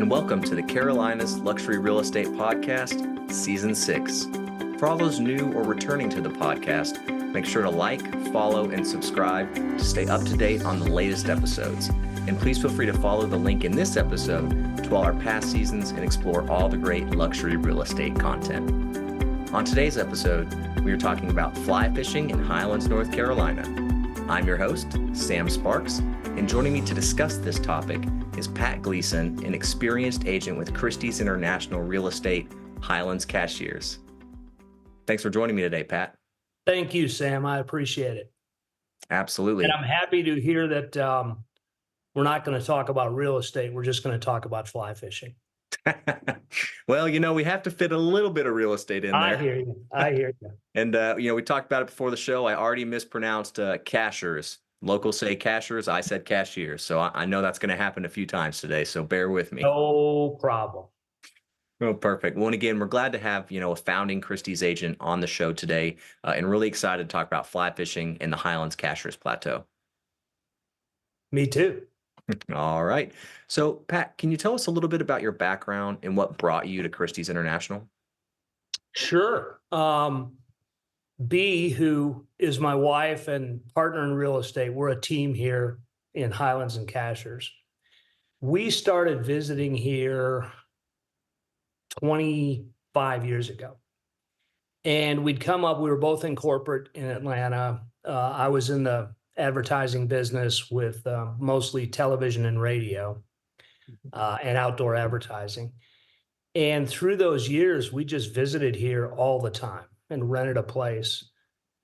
and welcome to the Carolinas Luxury Real Estate Podcast, Season 6. For all those new or returning to the podcast, make sure to like, follow, and subscribe to stay up to date on the latest episodes. And please feel free to follow the link in this episode to all our past seasons and explore all the great luxury real estate content. On today's episode, we are talking about fly fishing in Highlands, North Carolina. I'm your host, Sam Sparks, and joining me to discuss this topic is Pat Gleeson, an experienced agent with Christie's International Real Estate, Highlands Cashiers. Thanks for joining me today, Pat. Thank you, Sam. I appreciate it. Absolutely. And I'm happy to hear that we're not going to talk about real estate. We're just going to talk about fly fishing. Well, we have to fit a little bit of real estate in there. I hear you. And, we talked about it before the show. I already mispronounced Cashiers. Locals say Cashiers. I said Cashiers. So I know that's going to happen a few times today. So bear with me. No problem. Oh, perfect. Well, and again, we're glad to have, a founding Christie's agent on the show today, and really excited to talk about fly fishing in the Highlands Cashiers Plateau. Me too. All right. So, Pat, can you tell us a little bit about your background and what brought you to Christie's International? Sure. B, who is my wife and partner in real estate, we're a team here in Highlands and Cashiers. We started visiting here 25 years ago. And we'd come up, we were both in corporate in Atlanta. I was in the advertising business with mostly television and radio and outdoor advertising. And through those years, we just visited here all the time and rented a place.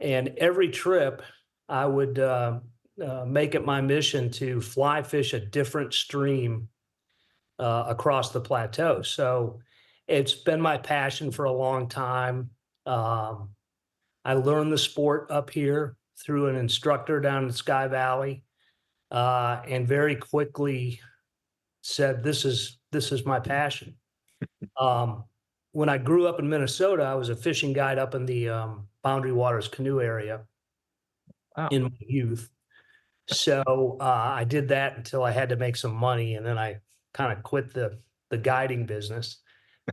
And every trip, I would make it my mission to fly fish a different stream across the plateau. So it's been my passion for a long time. I learned the sport up here through an instructor down in Sky Valley, and very quickly said, this is my passion. When I grew up in Minnesota, I was a fishing guide up in the Boundary Waters canoe area in my youth. So I did that until I had to make some money, and then I kind of quit the guiding business.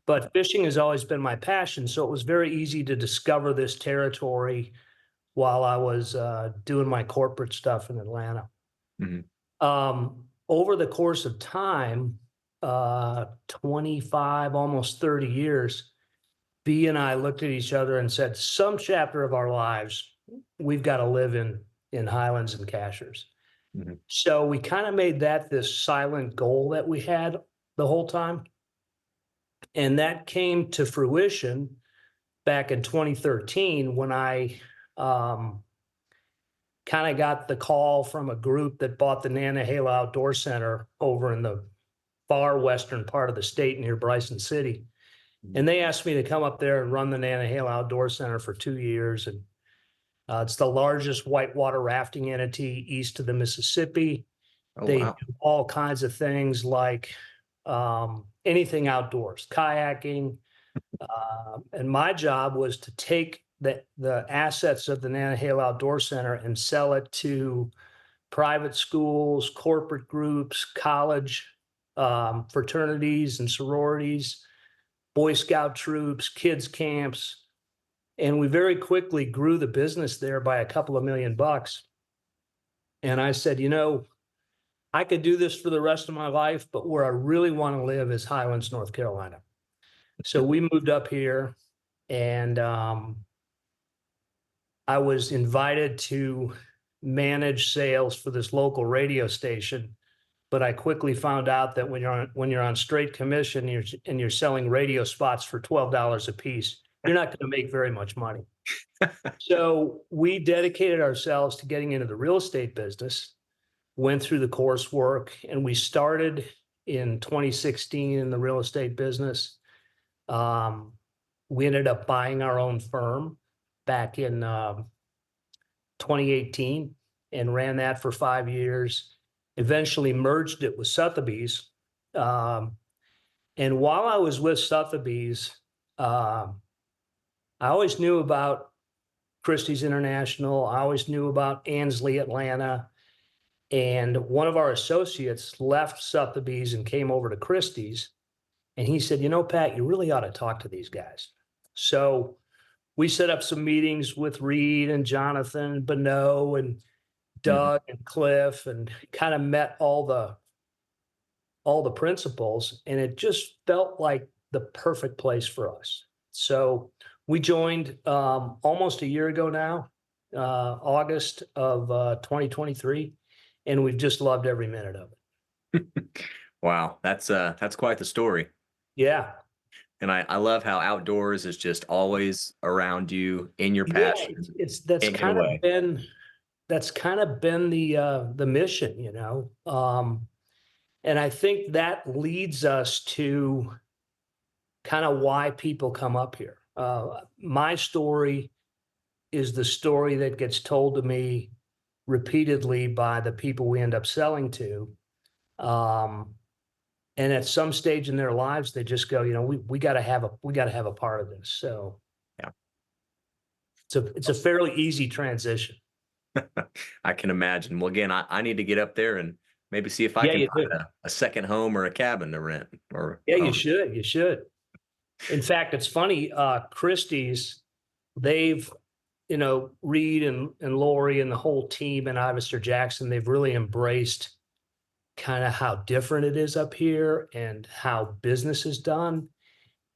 But fishing has always been my passion, so it was very easy to discover this territory while I was doing my corporate stuff in Atlanta. Mm-hmm. Over the course of time, 25, almost 30 years, B and I looked at each other and said, some chapter of our lives, we've got to live in Highlands and Cashiers. Mm-hmm. So we kind of made that this silent goal that we had the whole time. And that came to fruition back in 2013 when I kind of got the call from a group that bought the Nantahala Outdoor Center over in the far western part of the state near Bryson City. And they asked me to come up there and run the Nantahala Outdoor Center for 2 years. And it's the largest whitewater rafting entity east of the Mississippi. They do all kinds of things like anything outdoors, kayaking. And my job was to take the assets of the Nantahala Outdoor Center and sell it to private schools, corporate groups, college fraternities and sororities, Boy Scout troops, kids camps. And we very quickly grew the business there by a couple of $1 million. And I said, I could do this for the rest of my life, but where I really want to live is Highlands, North Carolina. So we moved up here, and I was invited to manage sales for this local radio station. But I quickly found out that when you're on straight commission and you're selling radio spots for $12 a piece, you're not going to make very much money. So we dedicated ourselves to getting into the real estate business, went through the coursework, and we started in 2016 in the real estate business. We ended up buying our own firm back in 2018 and ran that for 5 years. Eventually merged it with Sotheby's. And while I was with Sotheby's, I always knew about Christie's International. I always knew about Ansley, Atlanta. And one of our associates left Sotheby's and came over to Christie's. And he said, Pat, you really ought to talk to these guys. So we set up some meetings with Reed and Jonathan and Bonneau and Mhm. Doug and Cliff, and kind of met all the principals, and it just felt like the perfect place for us. So we joined almost a year ago now, August of 2023, and we've just loved every minute of it. Wow, that's quite the story. Yeah. And I love how outdoors is just always around you in your Yeah, passion. it's Can't get away. that's kind of been the mission, and I think that leads us to kind of why people come up here. My story is the story that gets told to me repeatedly by the people we end up selling to. Um, and at some stage in their lives, they just go, we got to have a part of this. So Yeah. it's a fairly easy transition. I can imagine. Well, again, I need to get up there and maybe see if I Yeah, can you do. find a second home or a cabin to rent or Yeah, you own. should. You should. In fact, it's funny. Christie's, they've, Reed and Lori and the whole team and Ivister Jackson, they've really embraced kind of how different it is up here and how business is done.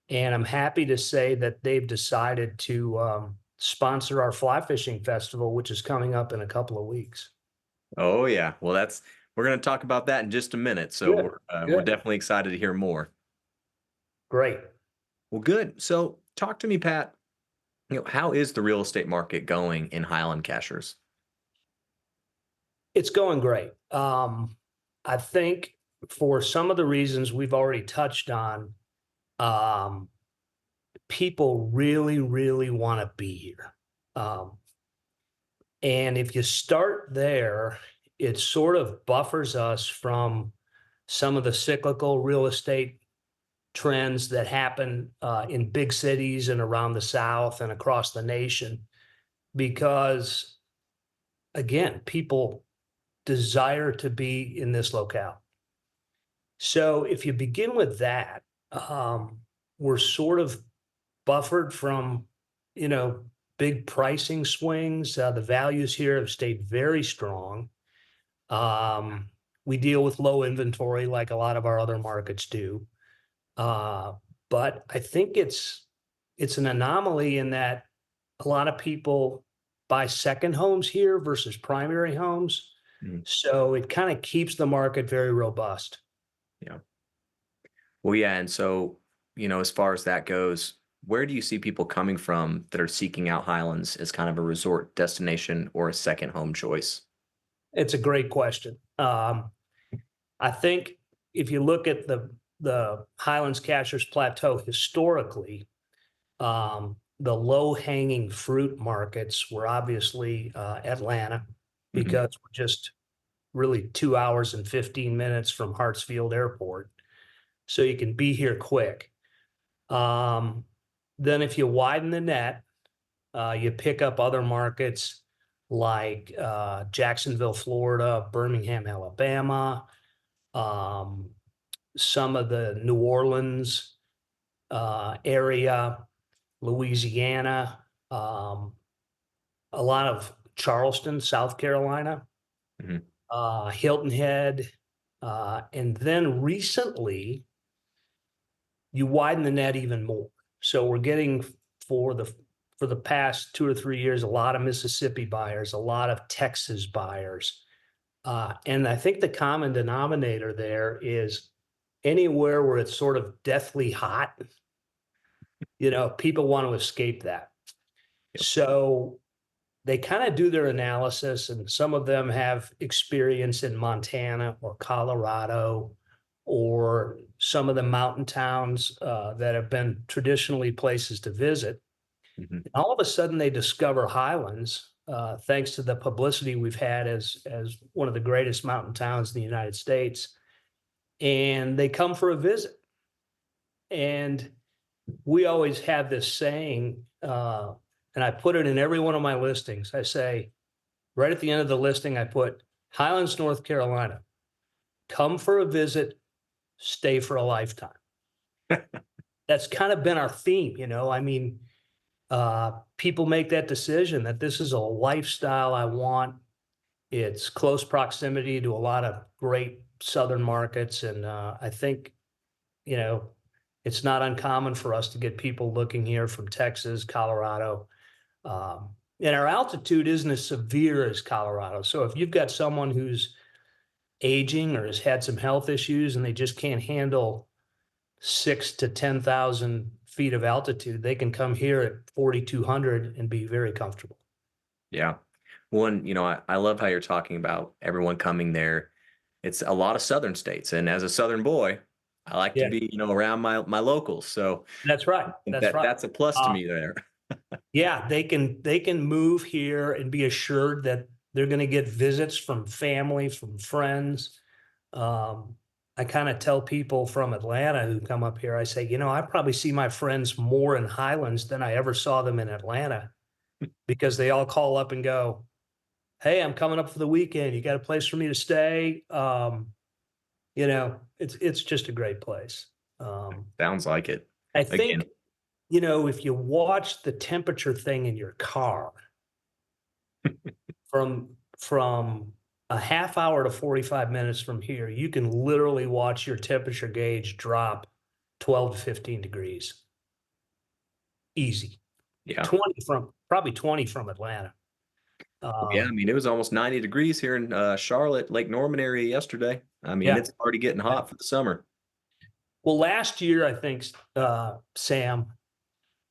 And I'm happy to say that they've decided to sponsor our fly fishing festival, which is coming up in a couple of weeks. Oh yeah. Well, we're going to talk about that in just a minute. So Good, we're good, definitely excited to hear more. great. Well, good. So talk to me, Pat. How is the real estate market going in Highland Cashiers? It's going great. I think for some of the reasons we've already touched on, um, people really, really want to be here. Um, and if you start there, it sort of buffers us from some of the cyclical real estate trends that happen in big cities and around the South and across the nation. Because again, people desire to be in this locale. So if you begin with that, we're sort of buffered from, you know, big pricing swings. The values here have stayed very strong. Um, we deal with low inventory like a lot of our other markets do. Uh, but I think it's an anomaly in that a lot of people buy second homes here versus primary homes. Mhm. So it kind of keeps the market very robust. Yeah. Well, yeah. And so, as far as that goes, where do you see people coming from that are seeking out Highlands as kind of a resort destination or a second home choice? It's a great question. I think if you look at the Highlands Cashiers Plateau historically, the low hanging fruit markets were obviously Atlanta, Hmm. because we're just really 2 hours and 15 minutes from Hartsfield Airport. So you can be here quick. Um, then if you widen the net, you pick up other markets like Jacksonville, Florida, Birmingham, Alabama, um, some of the New Orleans area, Louisiana, um, a lot of Charleston, South Carolina, Hmm. Hilton Head, and then recently you widen the net even more. So we're getting for the for the past 2 or 3 years a lot of Mississippi buyers, a lot of Texas buyers, and I think the common denominator there is anywhere where it's sort of deathly hot. People want to escape that. Yep. So they kind of do their analysis, and some of them have experience in Montana or Colorado or some of the mountain towns that have been traditionally places to visit. Hmm. And all of a sudden, they discover Highlands, thanks to the publicity we've had as one of the greatest mountain towns in the United States, and they come for a visit. And we always have this saying, and I put it in every one of my listings. I say, right at the end of the listing, I put Highlands, North Carolina. Come for a visit, stay for a lifetime. That's kind of been our theme, you know. I mean, people make that decision that this is a lifestyle I want. It's close proximity to a lot of great southern markets, and I think, you know, it's not uncommon for us to get people looking here from Texas, Colorado. And our altitude isn't as severe as Colorado. So if you've got someone who's aging or has had some health issues and they just can't handle 6 to 10,000 feet of altitude, they can come here at 4,200 and be very comfortable. Yeah. One, I love how you're talking about everyone coming there. It's a lot of southern states, and as a southern boy, I like to Yeah, be, around my locals. So that's right. That's right. that's a plus to Uh, me there. yeah, they can move here and be assured that they're going to get visits from family, from friends. Um, I kind of tell people from Atlanta who come up here, I say, I probably see my friends more in Highlands than I ever saw them in Atlanta, because they all call up and go, "Hey, I'm coming up for the weekend. You got a place for me to stay?" It's just a great place. Um, Sounds like it. I Again, think, if you watch the temperature thing in your car from a half hour to 45 minutes from here, you can literally watch your temperature gauge drop 12 to 15 degrees. Easy. yeah. 20 from probably 20 from Atlanta. Yeah, I Um, mean, it was almost 90 degrees here in Charlotte, Lake Norman area yesterday. I mean, yeah. it's already getting hot for the summer. Well, last year, I think, Sam,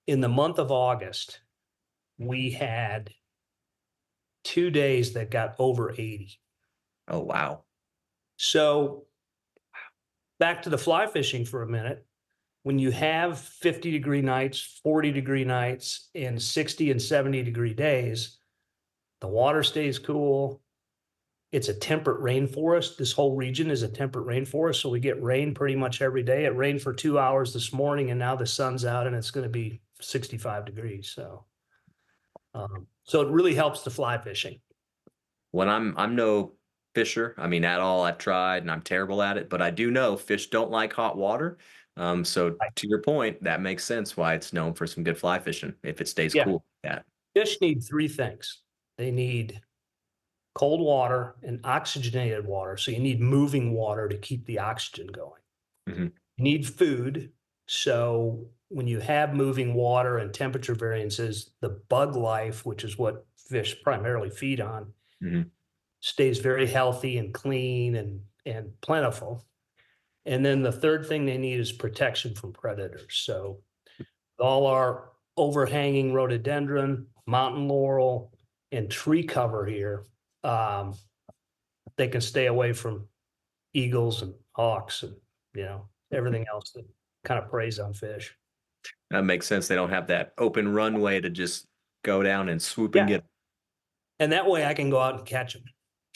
in the month of August, we had 2 days that got over 80. Oh, wow. So back to the fly fishing for a minute. When you have 50-degree nights, 40-degree nights, and 60 and 70-degree days, the water stays cool. It's a temperate rainforest. This whole region is a temperate rainforest. So we get rain pretty much every day. It rained for 2 hours this morning, and now the sun's out and it's going to be 65 degrees. So it really helps the fly fishing. When I'm no fisher, I mean, at all. I've tried and I'm terrible at it, but I do know fish don't like hot water. So Right. to your point, that makes sense why it's known for some good fly fishing if it stays Yeah. cool. Yeah. Fish need three things. They need cold water and oxygenated water. So you need moving water to keep the oxygen going. Hmm. You need food. So when you have moving water and temperature variances, the bug life, which is what fish primarily feed on, Hmm. stays very healthy and clean and plentiful. And then the third thing they need is protection from predators. So all our overhanging rhododendron, mountain laurel, and tree cover here, um, they can stay away from eagles and hawks and everything else that kind of preys on fish. That makes sense. They don't have that open runway to just go down and swoop and Yeah, get and that way I can go out and catch them.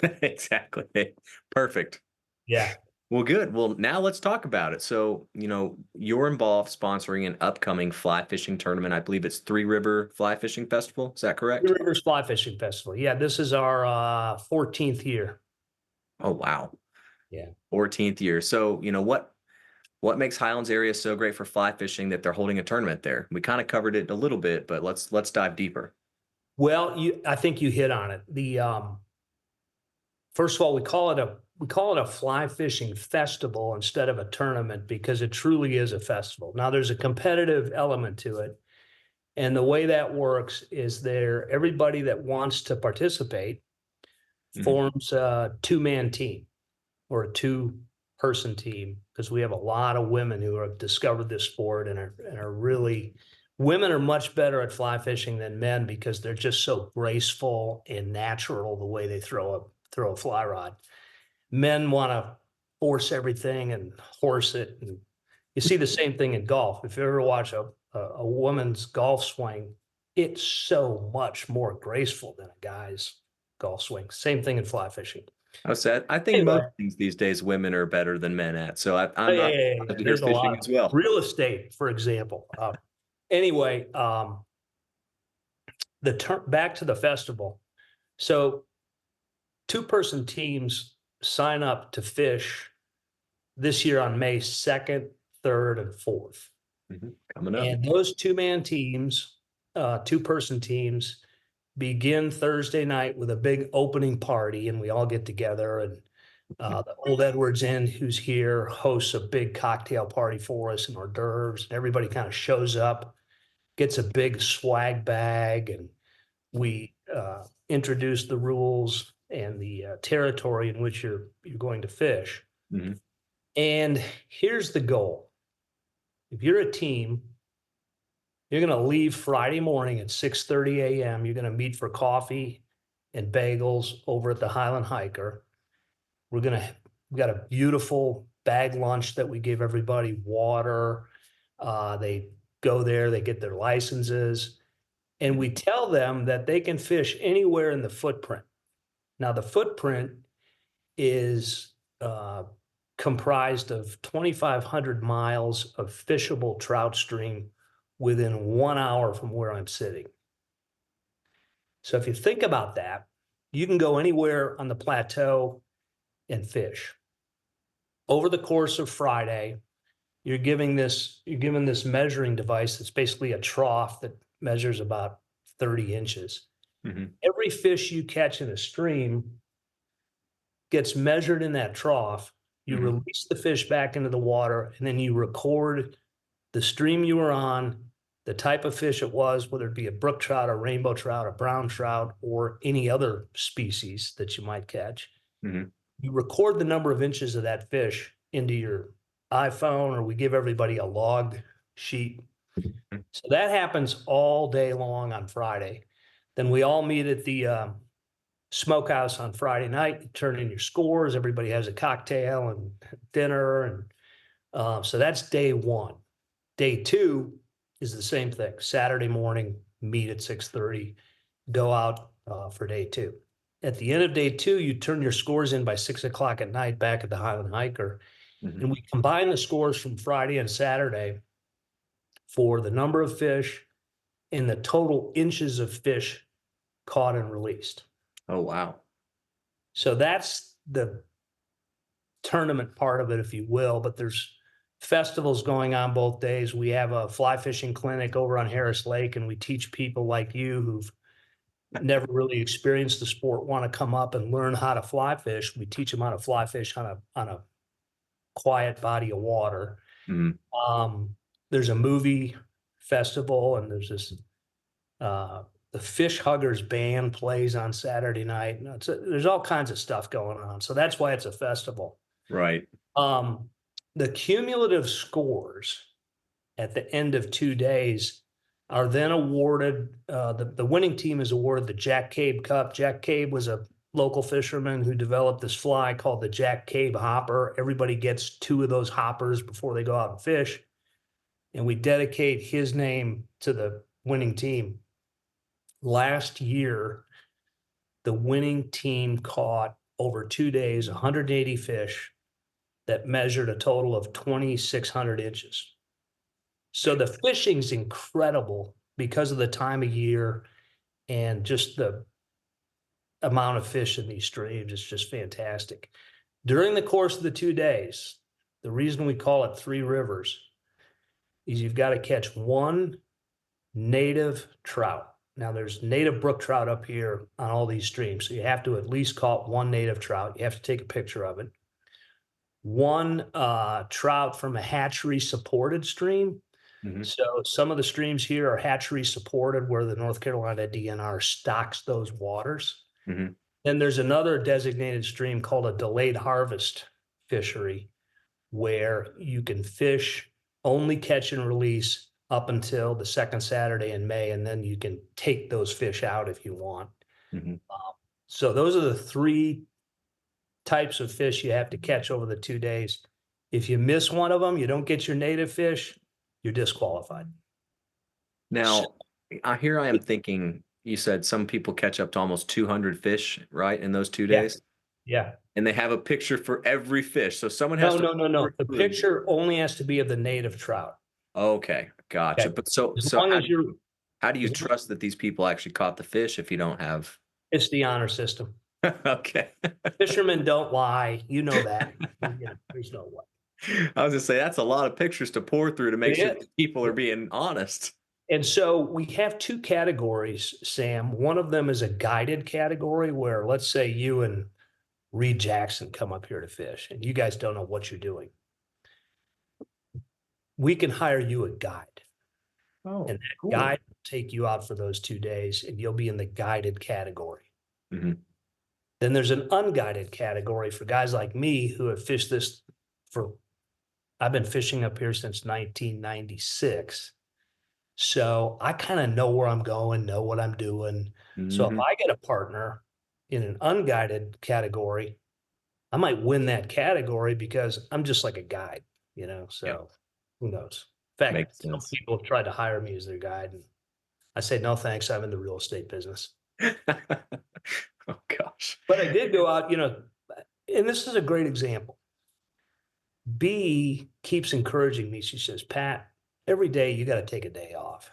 them. Exactly. Perfect. Yeah. Well, good. Well, now let's talk about it. So, you're involved sponsoring an upcoming fly fishing tournament. I believe it's Three River Fly Fishing Festival. Is that Three correct? Rivers Fly Fishing Festival. Yeah, this is our 14th year. Oh, wow. Yeah. 14th year. So, what makes Highlands area so great for fly fishing that they're holding a tournament there? We kind of covered it a little bit, but let's dive deeper. Well, I think you hit on it. The first of all, we call it a fly fishing festival instead of a tournament because it truly is a festival. Now there's a competitive element to it. And the way that works is everybody that wants to participate Mhm. forms a two-man team or a two-person team, because we have a lot of women who have discovered this sport and are really, women are much better at fly fishing than men because they're just so graceful and natural the way they throw a fly rod. Men want to force everything and horse it. And you see the same thing in golf. If you ever watch a woman's golf swing, it's so much more graceful than a guy's golf swing. Same thing in fly fishing. I think Anyway, most things these days women are better than men at. So oh, I'm yeah, not yeah, yeah. surprised to hear There's a lot fishing of as well. real estate, for example. Anyway, back to the festival. So two-person teams sign up to fish this year on May 2nd third, and fourth. Coming up. And those two-man teams, two-person teams, begin Thursday night with a big opening party, and we all get together, and the Old Edwards Inn, who's here, hosts a big cocktail party for us and hors d'oeuvres, and everybody kind of shows up, gets a big swag bag, and we introduce the rules and the territory in which you're going to fish. And here's the goal. If you're a team, you're going to leave Friday morning at 6:30 a.m. You're going to meet for coffee and bagels over at the Highland Hiker. We've got a beautiful bag lunch that we give everybody, water. They go there, they get their licenses, and we tell them that they can fish anywhere in the footprint. Now, the footprint is comprised of 2,500 miles of fishable trout stream within 1 hour from where I'm sitting. So if you think about that, you can go anywhere on the plateau and fish. Over the course of Friday, you're given this measuring device that's basically a trough that measures about 30 inches. Every fish you catch in a stream gets measured in that trough. You release the fish back into the water, and then you record the stream you were on, the type of fish it was, whether it be a brook trout, a rainbow trout, a brown trout, or any other species that you might catch. You record the number of inches of that fish into your iPhone, or we give everybody a log sheet. So that happens all day long on Friday. Then we all meet at the smokehouse on Friday night. You turn in your scores. Everybody has a cocktail and dinner. And so that's day one. Day two is the same thing. Saturday morning, meet at 6:30, go out for day two. At the end of day two, you turn your scores in by 6 o'clock at night back at the Highland Hiker. And we combine the scores from Friday and Saturday for the number of fish and the total inches of fish caught and released. Oh, wow. So that's the tournament part of it, if you will, but there's festivals going on both days. We have a fly fishing clinic over on Harris Lake, and we teach people like you who've never really experienced the sport, want to come up and learn how to fly fish. We teach them how to fly fish on a quiet body of water. There's a movie festival, and there's this the Fish Huggers band plays on Saturday night. There's all kinds of stuff going on. So that's why it's a festival. Right. The cumulative scores at the end of 2 days are then awarded. The winning team is awarded the Jack Cabe Cup. Jack Cabe was a local fisherman who developed this fly called the Jack Cabe hopper. Everybody gets 2 of those hoppers before they go out and fish. And we dedicate his name to the winning team. Last year, the winning team caught over 2 days 180 fish that measured a total of 2,600 inches. So the fishing's incredible because of the time of year and just the amount of fish in these streams. It's just fantastic. During the course of the 2 days, the reason we call it 3 rivers is you've got to catch 1 native trout. Now, there's native brook trout up here on all these streams, so you have to at least caught 1 native trout. You have to take a picture of it. 1 trout from a hatchery-supported stream. So some of the streams here are hatchery-supported, where the North Carolina DNR stocks those waters. Then there's another designated stream called a delayed harvest fishery, where you can fish, only catch and release up until the second Saturday in May, and then you can take those fish out if you want. So those are the 3 types of fish you have to catch over the 2 days. If you miss one of them, you don't get your native fish, you're disqualified. Now, here I am thinking, you said some people catch up to almost 200 fish, right, in those 2 days? Yeah. And they have a picture for every fish. So someone has No. The picture only has to be of the native trout. Okay, gotcha. Okay. But so how do you trust that these people actually caught the fish if you don't have? It's the honor system. Okay. Fishermen don't lie. You know that. There's no way. I was gonna say that's a lot of pictures to pour through to make It sure is. that people are being honest. And so we have two categories, Sam. One of them is a guided category where, let's say, you and Reed Jackson come up here to fish and you guys don't know what you're doing. We can hire you a guide. Oh, And that cool. guide will take you out for those 2 days and you'll be in the guided category. Hmm. Then there's an unguided category for guys like me who have fished this I've been fishing up here since 1996. So I kind of know where I'm going, know what I'm doing. So if Hmm. I get a partner in an unguided category, I might win that category because I'm just like a guide, Yeah, so who knows? In fact, makes some sense. people have tried to hire me as their guide, and I say, no, thanks. I'm in the real estate business. Oh gosh. But I did go out, and this is a great example. B keeps encouraging me. She says, Pat, every day you got to take a day off.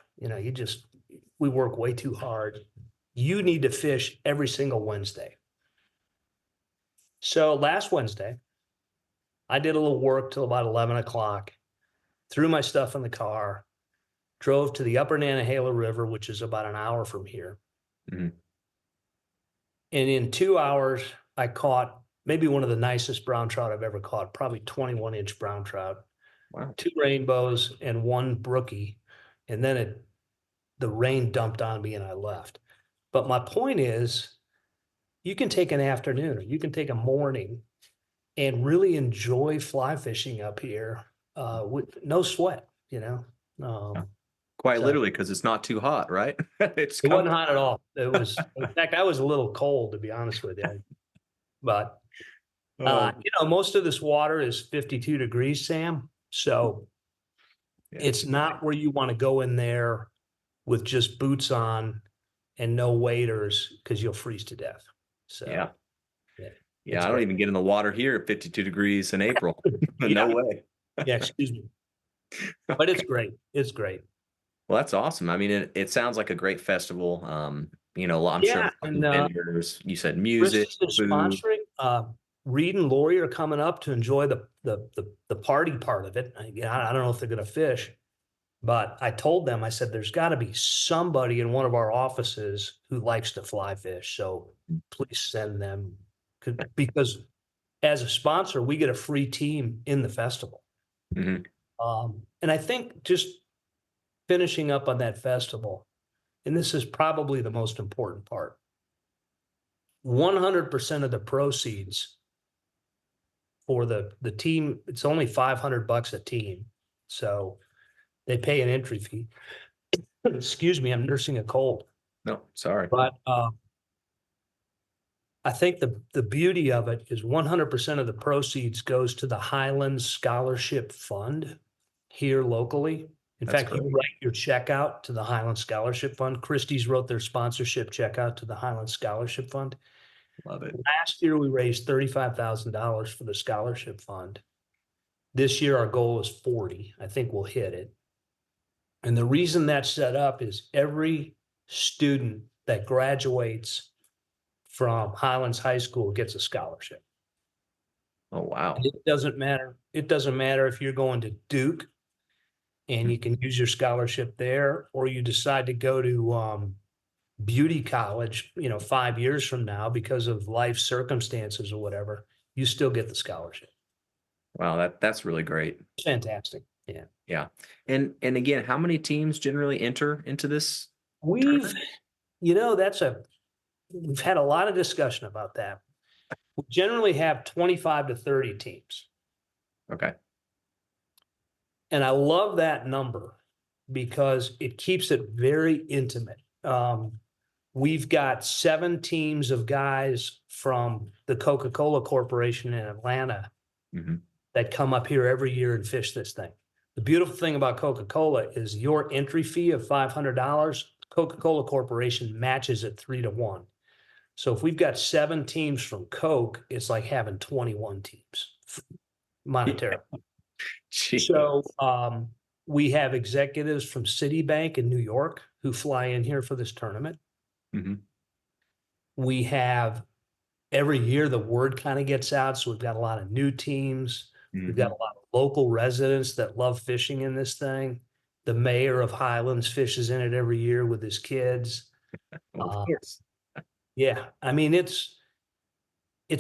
We work way too hard. You need to fish every single Wednesday. So last Wednesday, I did a little work till about 11 o'clock, threw my stuff in the car, drove to the upper Nantahala River, which is about an hour from here. Mhm. And in 2 hours, I caught maybe one of the nicest brown trout I've ever caught, probably 21-inch brown trout, Wow. 2 rainbows and 1 brookie. And then the rain dumped on me and I left. But my point is, you can take an afternoon or you can take a morning and really enjoy fly fishing up here with no sweat, Um, Quite so literally, because it's not too hot, right? It's it wasn't comfortable. hot at all. In fact, I was a little cold, to be honest with you. But, Oh, most of this water is 52 degrees, Sam. So yeah. it's not where you want to go in there with just boots on and no waders because you'll freeze to death. So, Yeah. yeah, Yeah, it's I don't great. even get in the water here at 52 degrees in April. No Yeah, way. yeah, excuse me. But it's great. It's great. Well, that's awesome. I mean, it sounds like a great festival. I'm sure Yeah, lots and of vendors. You said music, Christie's is food. sponsoring. Reed and Lori are coming up to enjoy the party part of it. I don't know if they're going to fish, but I told them, I said, there's got to be somebody in one of our offices who likes to fly fish. So please send them because as a sponsor, we get a free team in the festival. Mhm. And I think just finishing up on that festival, and this is probably the most important part, 100% of the proceeds for the team, it's only $500 a team. So they pay an entry fee. Excuse me, I'm nursing a cold. No, sorry. But I think the beauty of it is 100% of the proceeds goes to the Highlands Scholarship Fund here locally. In That's fact, you great. write your check out to the Highlands Scholarship Fund. Christie's wrote their sponsorship check out to the Highlands Scholarship Fund. Love it. Last year, we raised $35,000 for the scholarship fund. This year, our goal is 40. I think we'll hit it. And the reason that's set up is every student that graduates from Highlands High School gets a scholarship. Oh, wow. And it doesn't matter. It doesn't matter if you're going to Duke and you can use your scholarship there, or you decide to go to beauty college, 5 years from now because of life circumstances or whatever, you still get the scholarship. Wow, that's really great. It's fantastic. Yeah. Yeah. And again, how many teams generally enter into this We've, tournament? we've had a lot of discussion about that. We generally have 25 to 30 teams. Okay. And I love that number because it keeps it very intimate. We've got 7 teams of guys from the Coca-Cola Corporation in Atlanta Mm-hmm. that come up here every year and fish this thing. The beautiful thing about Coca-Cola is your entry fee of $500, Coca-Cola Corporation matches it 3-1. So if we've got 7 teams from Coke, it's like having 21 teams monetarily. So we have executives from Citibank in New York who fly in here for this tournament. Mm-hmm. We have every year the word kind of gets out. So we've got a lot of new teams. We've got Mhm. a lot of local residents that love fishing in this thing. The mayor of Highlands fishes in it every year with his kids. Well, of Uh, course. yeah, I mean, it's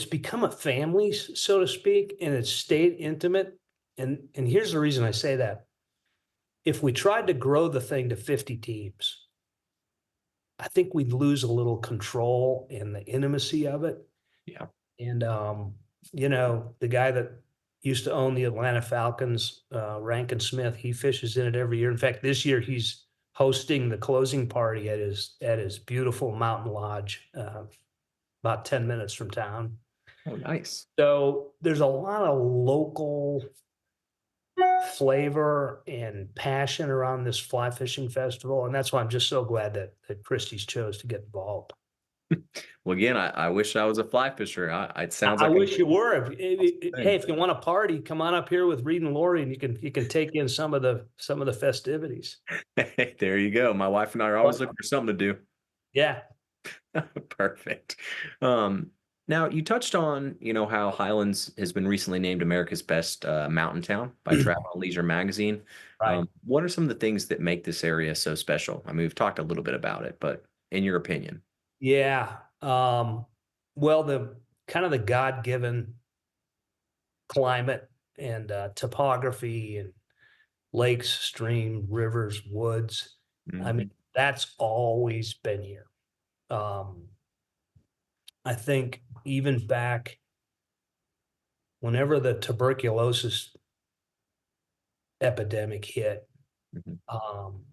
become a family, so to speak, and it's stayed intimate. And here's the reason I say that. If we tried to grow the thing to 50 teams, I think we'd lose a little control and the intimacy of it. Yeah. And the guy that used to own the Atlanta Falcons, Rankin Smith, he fishes in it every year. In fact, this year he's hosting the closing party at his beautiful mountain lodge, about 10 minutes from town. Oh, nice. So there's a lot of local flavor and passion around this fly fishing festival, and that's why I'm just so glad that Christie's chose to get involved. Well, again, I wish I was a fly fisher. It sounds I like wish you were. Hey, thing. if you want a party, come on up here with Reed and Lori, and you can take in some of the festivities. There you go. My wife and I are always looking for something to do. Yeah, Perfect. Um, Now you touched on, how Highlands has been recently named America's best mountain town by Travel and Leisure magazine. right. What are some of the things that make this area so special? I mean, we've talked a little bit about it, but in your opinion. Yeah. Well, the kind of the God-given climate and topography and lakes, stream, rivers, woods. I Mhm. mean, that's always been here. Um, I think even back whenever the tuberculosis epidemic hit, Mhm. um,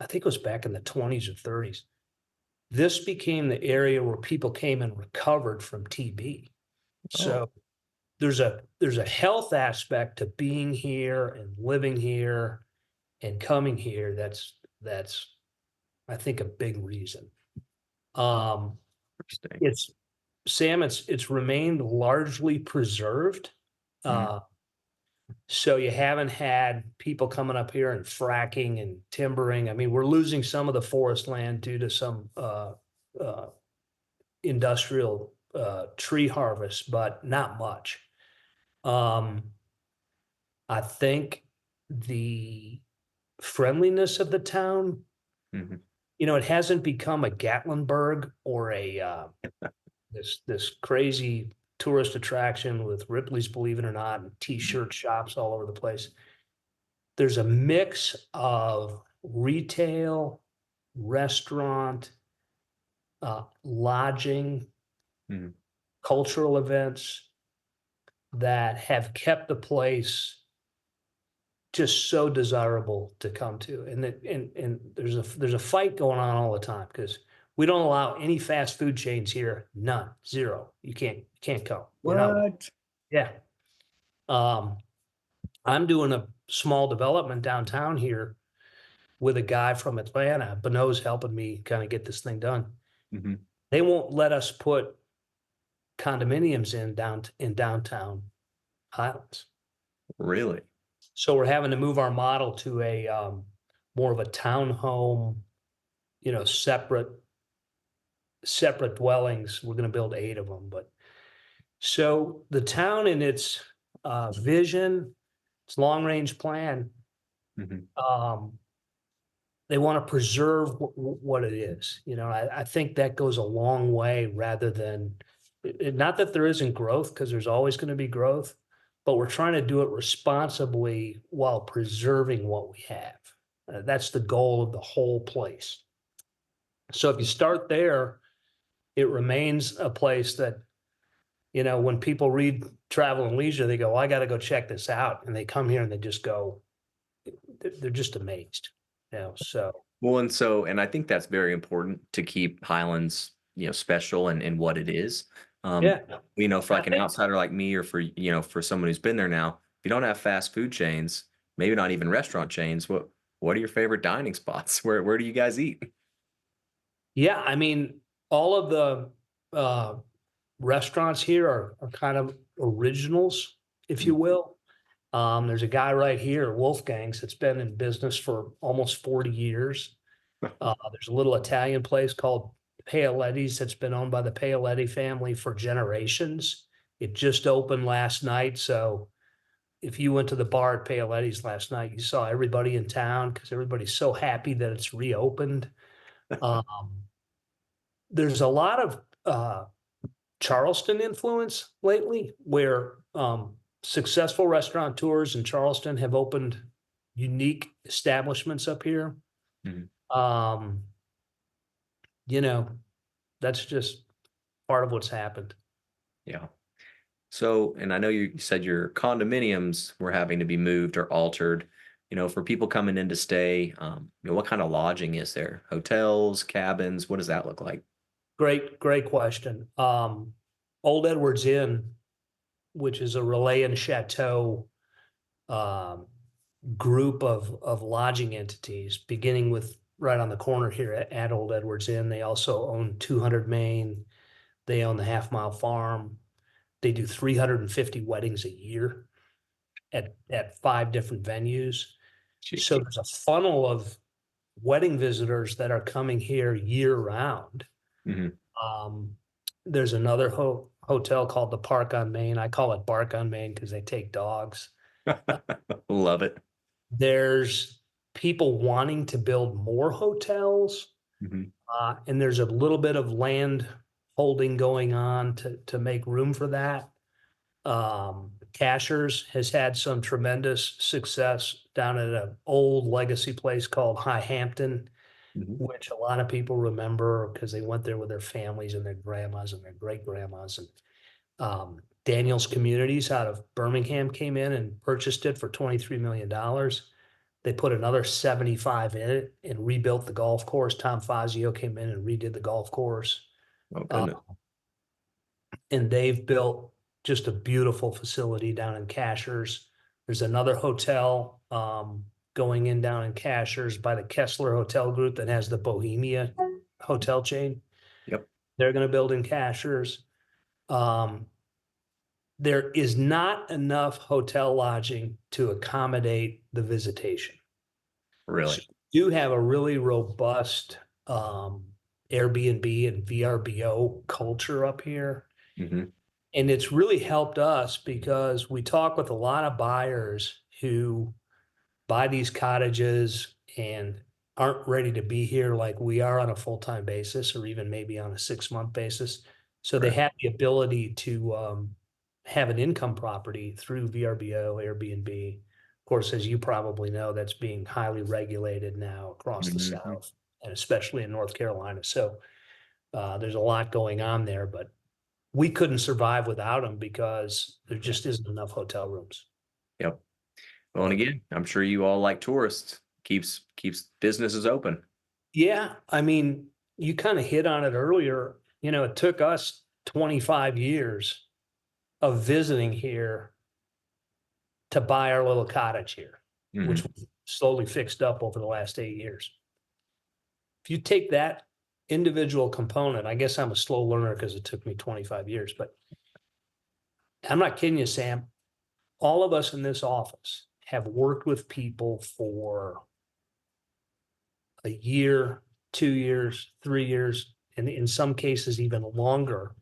I think it was back in the 20s or 30s. This became the area where people came and recovered from TB. Oh, So there's a health aspect to being here and living here and coming here. That's I think a big reason. Um, interesting. it's Sam, it's remained largely preserved. Mhm. Uh, so you haven't had people coming up here and fracking and timbering. I mean, we're losing some of the forest land due to some uh, industrial tree harvest, but not much. Um, I think the friendliness of the town, Mhm. it hasn't become a Gatlinburg or a this crazy tourist attraction with Ripley's Believe It or Not and t-shirt shops all over the place. There's a mix of retail, restaurant, lodging, Mhm. cultural events that have kept the place just so desirable to come to. And there's a fight going on all the time because we don't allow any fast food chains here. None, zero. You can't come. You're not. What? Yeah. Um, I'm doing a small development downtown here with a guy from Atlanta. Bonneau's helping me kind of get this thing done. Mhm. They won't let us put condominiums in downtown Highlands. Really? So we're having to move our model to a more of a townhome, separate dwellings. We're going to build 8 of them. But so the town in its vision, its long range plan, Mhm. um, they want to preserve what it is. I think that goes a long way rather than not that there isn't growth because there's always going to be growth, but we're trying to do it responsibly while preserving what we have. That's the goal of the whole place. So if you start there, it remains a place that, when people read Travel and Leisure, they go, well, I got to go check this out. And they come here and they just go, they're just amazed. So Well, and I think that's very important to keep Highlands, special and what it is. Um, yeah, for I like an think outsider like me, or for someone who's been there now, if you don't have fast food chains, maybe not even restaurant chains, what are your favorite dining spots? Where do you guys eat? Yeah, I mean, all of the restaurants here are kind of originals, if you Mm. will. There's a guy right here, Wolfgang's, that's been in business for almost 40 years. There's a little Italian place called Paoletti's that's been owned by the Paoletti family for generations. It just opened last night, so if you went to the bar at Paoletti's last night, you saw everybody in town because everybody's so happy that it's reopened. There's a lot of Charleston influence lately, where successful restaurateurs in Charleston have opened unique establishments up here. Mhm. You know, that's just part of what's happened. Yeah. So, and I know you said your condominiums were having to be moved or altered. For people coming in to stay, what kind of lodging is there? Hotels, cabins? What does that look like? Great question. Old Edwards Inn, which is a Relais and Chateau um, group of lodging entities, beginning with right on the corner here at Old Edwards Inn. They also own 200 Main. They own the Half Mile Farm. They do 350 weddings a year at 5 different venues. So there's a funnel of wedding visitors that are coming here year round. Mhm. There's another hotel called the Park on Main. I call it Bark on Main because they take dogs. Love it. There's people wanting to build more hotels, Mhm. and there's a little bit of land holding going on to make room for that. Cashiers has had some tremendous success down at an old legacy place called High Hampton, Mhm. which a lot of people remember because they went there with their families and their grandmas and their great grandmas. And Daniel's Communities out of Birmingham came in and purchased it for $23 million. They put another 75 in it and rebuilt the golf course. Tom Fazio came in and redid the golf course. Oh, Uh, goodness. and they've built just a beautiful facility down in Cashiers. There's another hotel going in down in Cashiers by the Kessler Hotel Group that has the Bohemia hotel chain. Yep. They're going to build in Cashiers. There is not enough hotel lodging to accommodate the visitation. Really. So you do have a really robust Airbnb and VRBO culture up here. Mhm. And it's really helped us because we talk with a lot of buyers who buy these cottages and aren't ready to be here like we are on a full-time basis, or even maybe on a 6-month basis. So they Correct. have the ability to have an income property through VRBO, Airbnb. Of course, as you probably know, that's being highly regulated now across the Mhm. South, and especially in North Carolina. So there's a lot going on there, but we couldn't survive without them because there Yeah. just isn't enough hotel rooms. Yep. Well, and again, I'm sure you all like tourists. Keeps businesses open. Yeah, I mean, you kind of hit on it earlier. It took us 25 years of visiting here to buy our little cottage here, which Mhm. we slowly fixed up over the last 8 years. If you take that individual component, I guess I'm a slow learner because it took me 25 years, but I'm not kidding you, Sam. All of us in this office have worked with people for a year, 2 years, 3 years, and in some cases even longer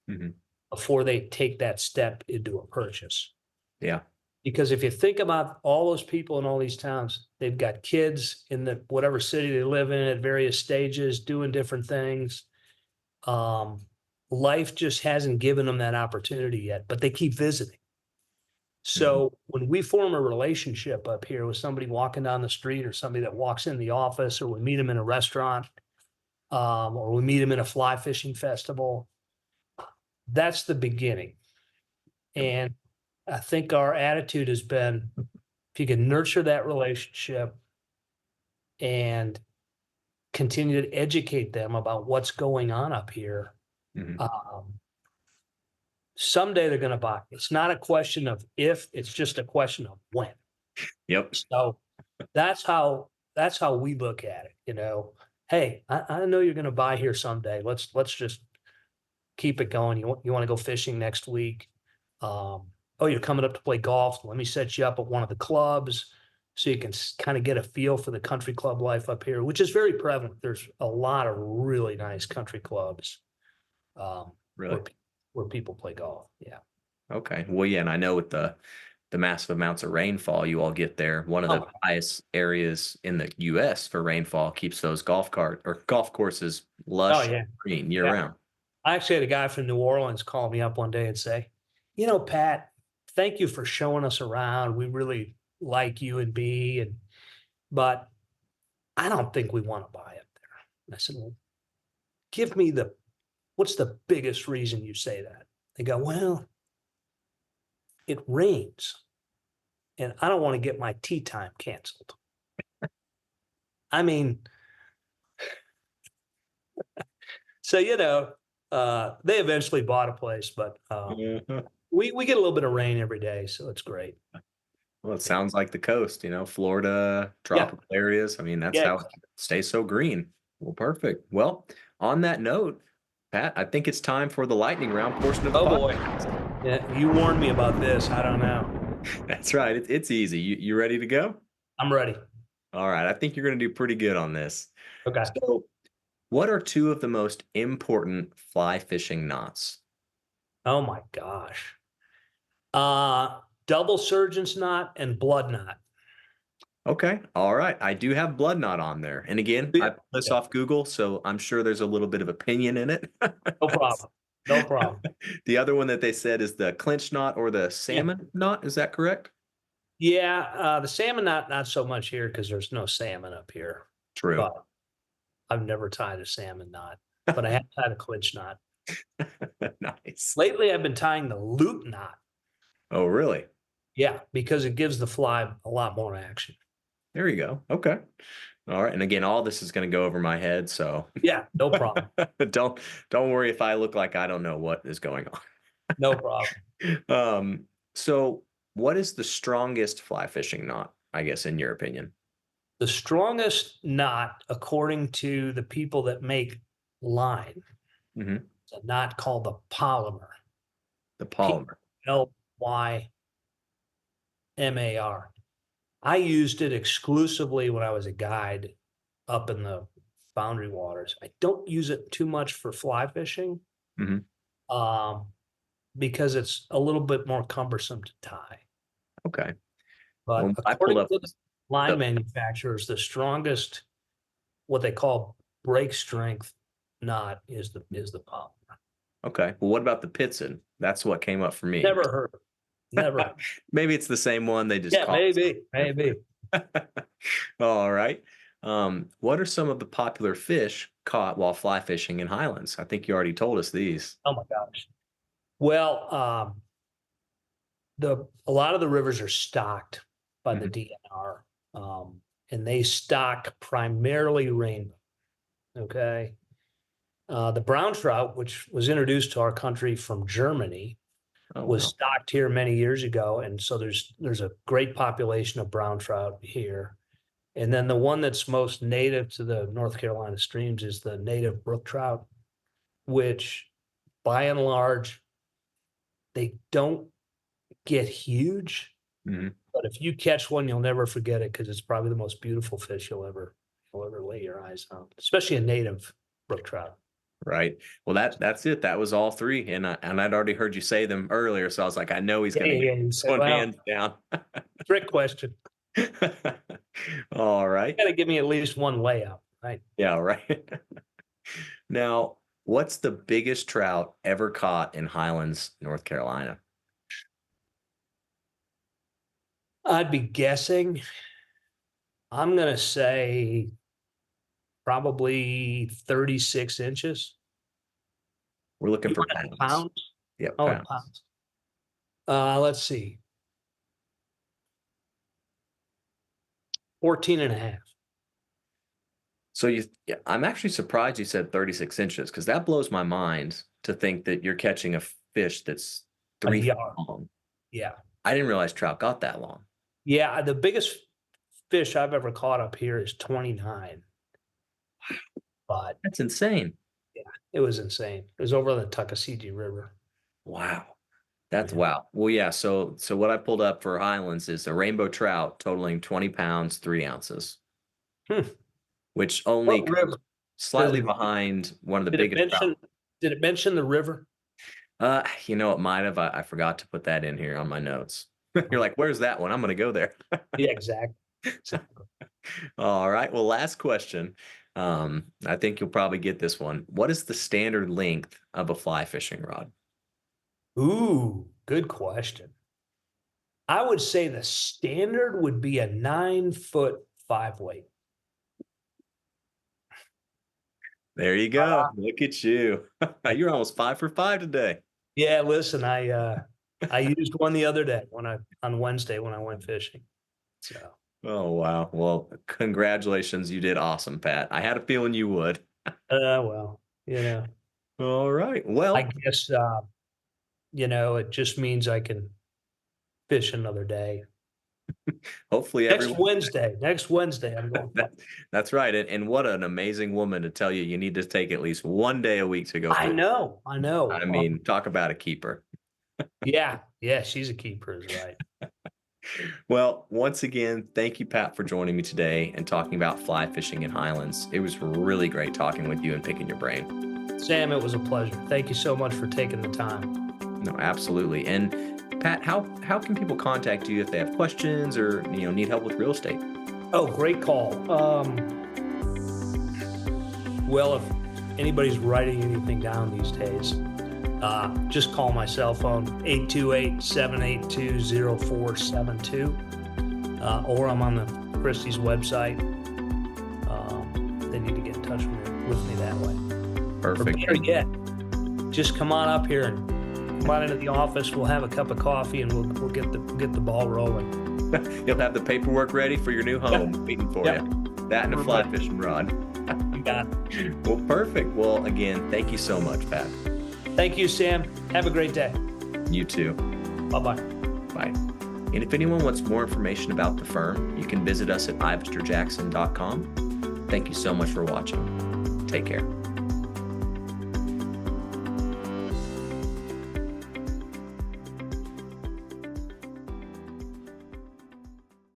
Mhm. before they take that step into a purchase. Yeah. Because if you think about all those people in all these towns, they've got kids in the whatever city they live in at various stages, doing different things. Life just hasn't given them that opportunity yet, but they keep visiting. Mhm. So when we form a relationship up here with somebody walking down the street, or somebody that walks in the office, or we meet them in a restaurant, or we meet them in a fly fishing festival, that's the beginning. Yep. And I think our attitude has been, if you can nurture that relationship and continue to educate them about what's going on up here, Mhm. someday they're going to buy. It's not a question of if, it's just a question of when. Yep. So that's how we look at it. Hey, I know you're going to buy here someday. Let's just keep it going. You want to go fishing next week? Oh, you're coming up to play golf. Let me set you up at one of the clubs so you can kind of get a feel for the country club life up here, which is very prevalent. There's a lot of really nice country clubs um, Really. where where people play golf. Yeah. Okay. Well, yeah, and I know with the massive amounts of rainfall you all get there, one of the Oh, highest areas in the US for rainfall keeps those golf courses oh lush yeah. green year Yeah. round. I actually had a guy from New Orleans call me up one day and say, Pat, thank you for showing us around. We really like you and B, but I don't think we want to buy it there. And I said, well, give me what's the biggest reason you say that? They go, well, it rains and I don't want to get my tea time canceled. I mean, so, they eventually bought a place, but Mhm. we get a little bit of rain every day. So it's great. Well, it Yeah. sounds like the coast, Florida, Yeah. tropical areas. I mean, that's Yeah. how it stays so green. Well, perfect. Well, on that note, Pat, I think it's time for the lightning round portion of the Oh boy. podcast. Yeah. You warned me about this. I don't know. That's right. It's easy. You ready to go? I'm ready. All right. I think you're going to do pretty good on this. Okay. So, what are two of the most important fly fishing knots? Oh my gosh. Uh, Double surgeon's knot and blood knot. Okay. All right. I do have blood knot on there. And again, Yeah. I pulled this Okay. off Google, so I'm sure there's a little bit of opinion in it. No problem. No problem. The other one that they said is the clinch knot or the Yeah. salmon knot. Is that correct? Yeah. The salmon knot, not so much here because there's no salmon up here. True. But I've never tied a salmon knot, but I have tied a clinch knot. Nice. Lately, I've been tying the loop knot. Oh, really? Yeah, because it gives the fly a lot more action. There you go. Okay. All right. And again, all this is going to go over my head, so Yeah, no problem. don't don't worry if I look like I don't know what is going No problem. on. So what is the strongest fly fishing knot, I guess, in your opinion? The strongest knot, according to the people that make line, Hmm. is a knot called the polymer. The polymer. Polymer. I used it exclusively when I was a guide up in the boundary waters. I don't use it too much for fly fishing Hmm. um, because it's a little bit more cumbersome to tie. Okay. But Well, I pulled according up to the line the manufacturers, the strongest, what they call break strength knot is the polymer. okay. Well, what about the Pitson? That's what came up for me. Never heard of it. Never. Maybe it's the same one. They just Yeah, call maybe. it. All right. What are some of the popular fish caught while fly fishing in Highlands? I think you already told us these. Oh my gosh. Well, a lot of the rivers are stocked by the Mhm. DNR, and they stock primarily rainbow. Okay. The brown trout, which was introduced to our country from Germany, Oh, was wow. stocked here many years ago, and so there's a great population of brown trout here. And then the one that's most native to the North Carolina streams is the native brook trout, which by and large they don't get huge, Mhm. but if you catch one, you'll never forget it because it's probably the most beautiful fish you'll ever lay your eyes on, especially a native brook trout. Right. Well, that's it. That was all three, and I'd already heard you say them earlier, so I was like, I know he's Yeah, going to yeah, get yeah. You this said, one well, hands down. trick question. All You right. got to give me at least one layup, right? Yeah. Right. Now, what's the biggest trout ever caught in Highlands, North Carolina? I'd be guessing. I'm going to say probably 36 inches. We're looking You for want it in pounds. pounds? Yep, Oh, in pounds. pounds. Let's see. 14 and a half. So yeah, I'm actually surprised you said 36 inches because that blows my mind to think that you're catching a fish that's A 3 feet yard. long. Yeah. I didn't realize trout got that long. Yeah. The biggest fish I've ever caught up here is 29. But That's insane. yeah, it was insane. It was over the Tuckasegee River. Wow. That's Yeah. wow. Well, yeah. So what I pulled up for Highlands is a rainbow trout totaling 20 pounds, 3 ounces, Hmm. which only What comes river? slightly behind one of the Did it biggest trout. mention? Did it mention the river? It might have. I forgot to put that in here on my notes. You're like, where's that one? I'm going to go there. Yeah, exactly. Exactly. All right. Well, last question. I think you'll probably get this one. What is the standard length of a fly fishing rod? Ooh, good question. I would say the standard would be a 9-foot 5-weight. There you go. Look at you. You're almost 5 for 5 today. Yeah, listen, I used one the other day on Wednesday when I went fishing. So. Oh, wow. Well, congratulations. You did awesome, Pat. I had a feeling you would. Well, All right. Well, I guess, it just means I can fish another day. Hopefully Next Wednesday, I'm going. That's right. And what an amazing woman to tell you need to take at least one day a week to go I fishing. know. I mean, talk about a keeper. Yeah, she's a keeper, is right. Well, once again, thank you, Pat, for joining me today and talking about fly fishing in Highlands. It was really great talking with you and picking your brain. Sam, it was a pleasure. Thank you so much for taking the time. No, absolutely. And Pat, how can people contact you if they have questions or need help with real estate? Oh, great call. Well, if anybody's writing anything down these days, just call my cell phone, 828-782-0472, or I'm on the Christie's website. They need to get in touch with me that way. Perfect. Or better yet, just come on up here and come on into the office. We'll have a cup of coffee and we'll get the ball rolling. You'll have the paperwork ready for your new home waiting for you. That and a fly fishing rod. You got it. Well, perfect. Well, again, thank you so much, Pat. Thank you, Sam. Have a great day. You too. Bye-bye. Bye. And if anyone wants more information about the firm, you can visit us at ivesterjackson.com. Thank you so much for watching. Take care.